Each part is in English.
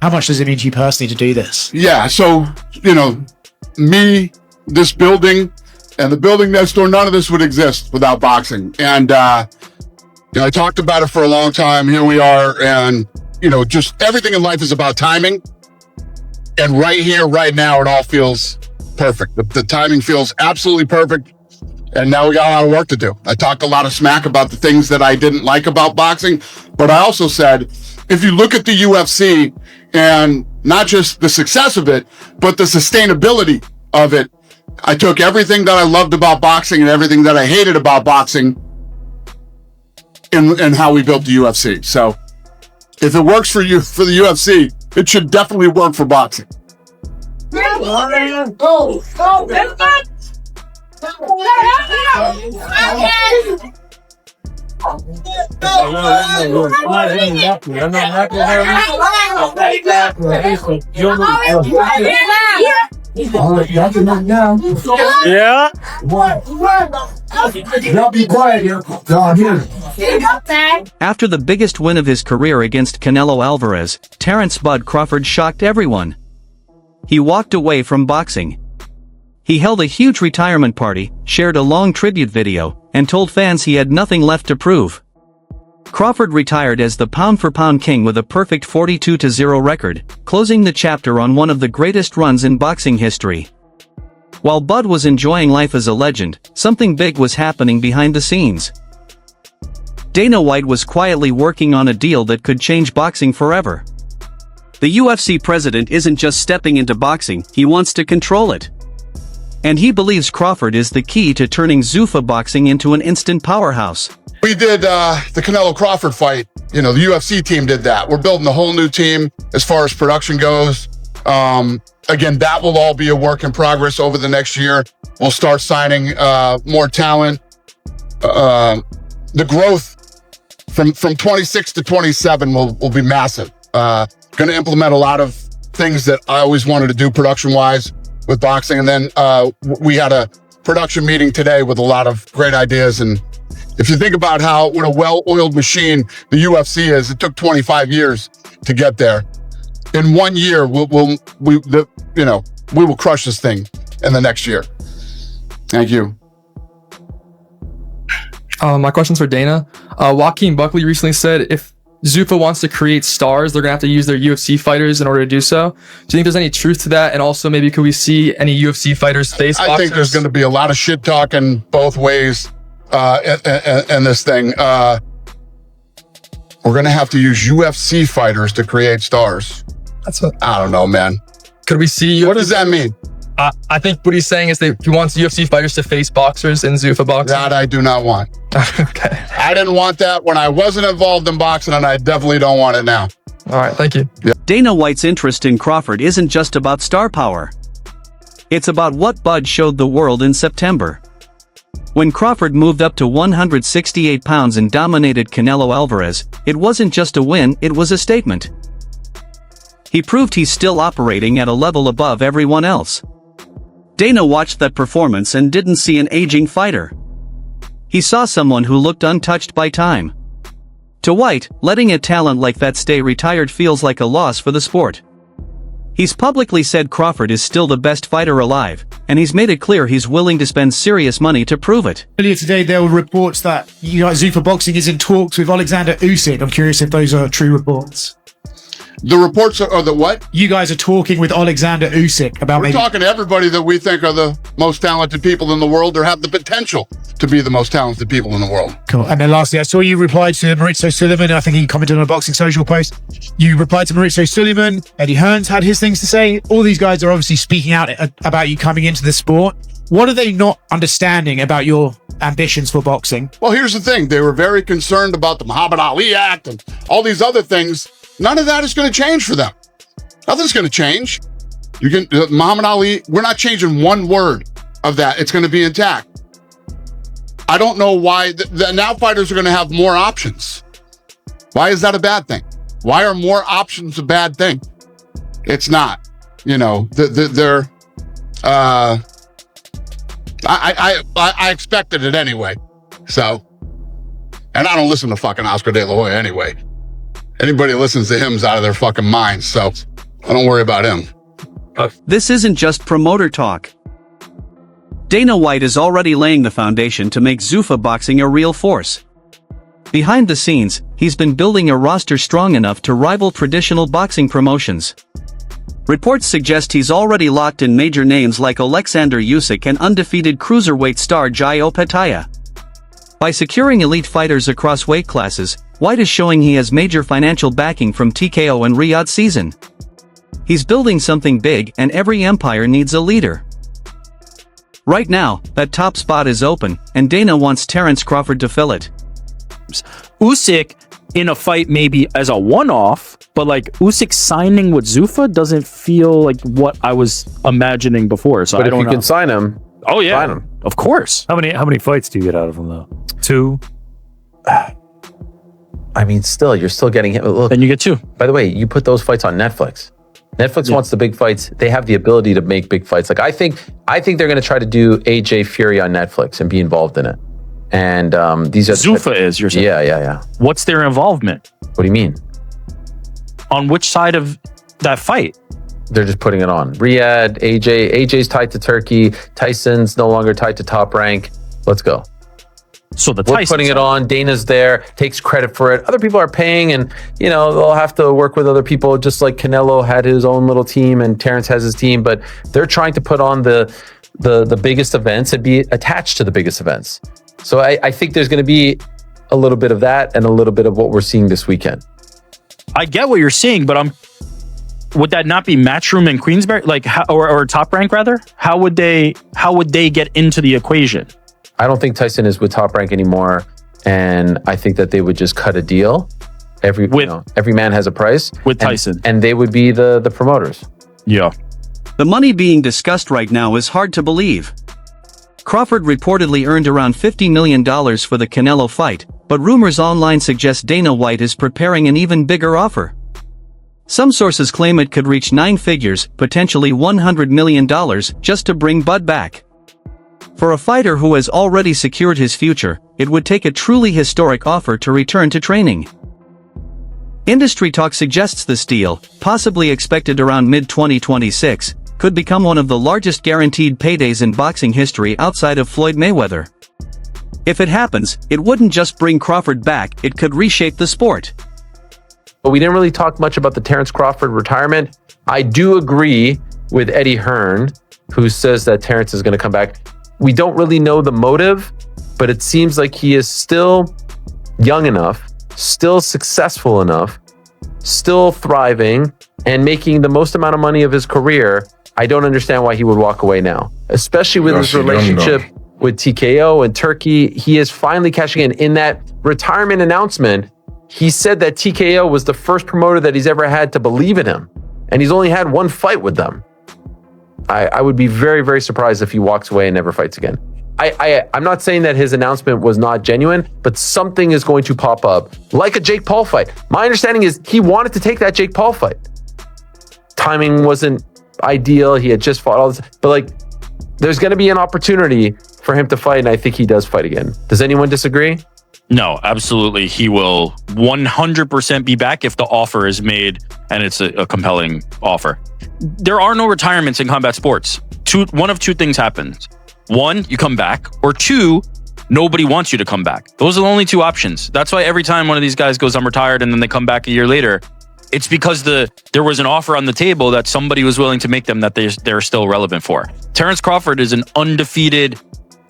How much does it mean to you personally to do this? Yeah, so, me, this building, and the building next door, none of this would exist without boxing. And, I talked about it for a long time. Here we are. And, just everything in life is about timing. And right here, right now, it all feels perfect. The timing feels absolutely perfect. And now we got a lot of work to do. I talked a lot of smack about the things that I didn't like about boxing, but I also said, if you look at the UFC and not just the success of it, but the sustainability of it, I took everything that I loved about boxing and everything that I hated about boxing in how we built the UFC. So if it works for you, for the UFC, it should definitely work for boxing. Yeah. After the biggest win of his career against Canelo Alvarez, Terence "Bud" Crawford shocked everyone. He walked away from boxing. He held a huge retirement party, shared a long tribute video, and told fans he had nothing left to prove. Crawford retired as the pound-for-pound king with a perfect 42-0 record, closing the chapter on one of the greatest runs in boxing history. While Bud was enjoying life as a legend, something big was happening behind the scenes. Dana White was quietly working on a deal that could change boxing forever. The UFC president isn't just stepping into boxing, he wants to control it. And he believes Crawford is the key to turning Zuffa boxing into an instant powerhouse. We did the Canelo Crawford fight. The UFC team did that. We're building a whole new team as far as production goes. Again, that will all be a work in progress over the next year. We'll start signing more talent. The growth from 26 to 27 will be massive. Going to implement a lot of things that I always wanted to do production-wise with boxing. And then we had a production meeting today with a lot of great ideas. And if you think about what a well-oiled machine the UFC is, it took 25 years to get there. In 1 year, we will crush this thing in the next year. Thank you. My question's for Dana. Joaquin Buckley recently said if Zuffa wants to create stars, they're going to have to use their UFC fighters in order to do so. Do you think there's any truth to that? And also, maybe could we see any UFC fighters face boxers? I think there's going to be a lot of shit talking both ways in this thing. We're going to have to use UFC fighters to create stars. I don't know, man. Could we see... What does that mean? I think what he's saying is that he wants UFC fighters to face boxers in Zuffa boxing. That I do not want. Okay. I didn't want that when I wasn't involved in boxing, and I definitely don't want it now. All right, thank you. Yeah. Dana White's interest in Crawford isn't just about star power. It's about what Bud showed the world in September. When Crawford moved up to 168 pounds and dominated Canelo Alvarez, it wasn't just a win, it was a statement. He proved he's still operating at a level above everyone else. Dana watched that performance and didn't see an aging fighter. He saw someone who looked untouched by time. To White, letting a talent like that stay retired feels like a loss for the sport. He's publicly said Crawford is still the best fighter alive, and he's made it clear he's willing to spend serious money to prove it. Earlier today, there were reports that Zuffa Boxing is in talks with Alexander Usyk. I'm curious if those are true reports. The reports are the what? You guys are talking with Alexander Usyk about We're talking to everybody that we think are the most talented people in the world or have the potential to be the most talented people in the world. Cool. And then lastly, I saw you replied to Maurizio Sullivan. I think he commented on a Boxing Social post. You replied to Maurizio Sullivan. Eddie Hearns had his things to say. All these guys are obviously speaking out about you coming into the sport. What are they not understanding about your ambitions for boxing? Well, here's the thing. They were very concerned about the Muhammad Ali Act and all these other things. None of that is going to change for them. Nothing's going to change. Muhammad Ali, we're not changing one word of that. It's going to be intact. I don't know why now fighters are going to have more options. Why is that a bad thing? Why are more options a bad thing? It's not. I expected it anyway. So, and I don't listen to fucking Oscar De La Hoya anyway. anybody that listens to him is out of their fucking minds. So I don't worry about him. This isn't just promoter talk. Dana White is already laying the foundation to make Zuffa boxing a real force. Behind the scenes, he's been building a roster strong enough to rival traditional boxing promotions. Reports suggest he's already locked in major names like Alexander Usyk and undefeated cruiserweight star Jai Opetaia. By securing elite fighters across weight classes, White is showing he has major financial backing from TKO and Riyadh Season. He's building something big, and every empire needs a leader. Right now, that top spot is open, and Dana wants Terence Crawford to fill it. Usyk in a fight maybe as a one-off, but like Usyk signing with Zuffa doesn't feel like what I was imagining before. So but I don't if you know. can sign him, Oh yeah, sign him. of course. How many fights do you get out of him though? 2? I mean, still, you're still getting him. Look, Then you get 2. by the way, you put those fights on Netflix. Netflix wants the big fights. They have the ability to make big fights. Like I think they're going to try to do AJ Fury on Netflix and be involved in it. And these are Zuffa is, you're saying? Yeah. What's their involvement? What do you mean? On which side of that fight? They're just putting it on. Riyadh, AJ's tied to Turkey. Tyson's no longer tied to Top Rank. Let's go. So the We're Tyson putting it side. on. Dana's there, takes credit for it. Other people are paying, and they'll have to work with other people. Just like Canelo had his own little team, and Terence has his team. But they're trying to put on the biggest events and be attached to the biggest events. So I think there's going to be a little bit of that and a little bit of what we're seeing this weekend. I get what you're saying, but would that not be Matchroom and Queensberry, or Top Rank rather? How would they get into the equation? I don't think Tyson is with Top Rank anymore, and I think that they would just cut a deal. Every man has a price With Tyson. and they would be the promoters. Yeah. The money being discussed right now is hard to believe. Crawford reportedly earned around $50 million for the Canelo fight, but rumors online suggest Dana White is preparing an even bigger offer. Some sources claim it could reach 9 figures, potentially $100 million, just to bring Bud back. For a fighter who has already secured his future, it would take a truly historic offer to return to training. Industry talk suggests this deal, possibly expected around mid-2026, could become one of the largest guaranteed paydays in boxing history outside of Floyd Mayweather. If it happens, it wouldn't just bring Crawford back, it could reshape the sport. But we didn't really talk much about the Terence Crawford retirement. I do agree with Eddie Hearn, who says that Terence is going to come back. We don't really know the motive, but it seems like he is still young enough, still successful enough, still thriving, and making the most amount of money of his career. I don't understand why he would walk away now, especially with his relationship with TKO and Turkey. He is finally cashing in. In that retirement announcement, he said that TKO was the first promoter that he's ever had to believe in him, and he's only had 1 fight with them. I would be very, very surprised if he walks away and never fights again. I'm not saying that his announcement was not genuine, but something is going to pop up, like a Jake Paul fight. My understanding is he wanted to take that Jake Paul fight. Timing wasn't ideal. He had just fought all this, but there's going to be an opportunity for him to fight, and I think he does fight again. Does anyone disagree? No, absolutely. He will 100% be back if the offer is made and it's a compelling offer. There are no retirements in combat sports. One of two things happens. 1, you come back, or 2, nobody wants you to come back. Those are the only 2 options. That's why every time one of these guys goes, I'm retired, and then they come back a year later, it's because there was an offer on the table that somebody was willing to make them that they're still relevant for. Terence Crawford is an undefeated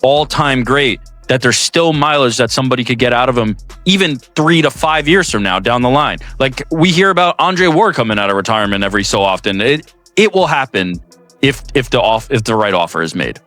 all-time great that there's still mileage that somebody could get out of him even 3 to 5 years from now down the line. Like we hear about Andre Ward coming out of retirement every so often. It will happen if the right offer is made.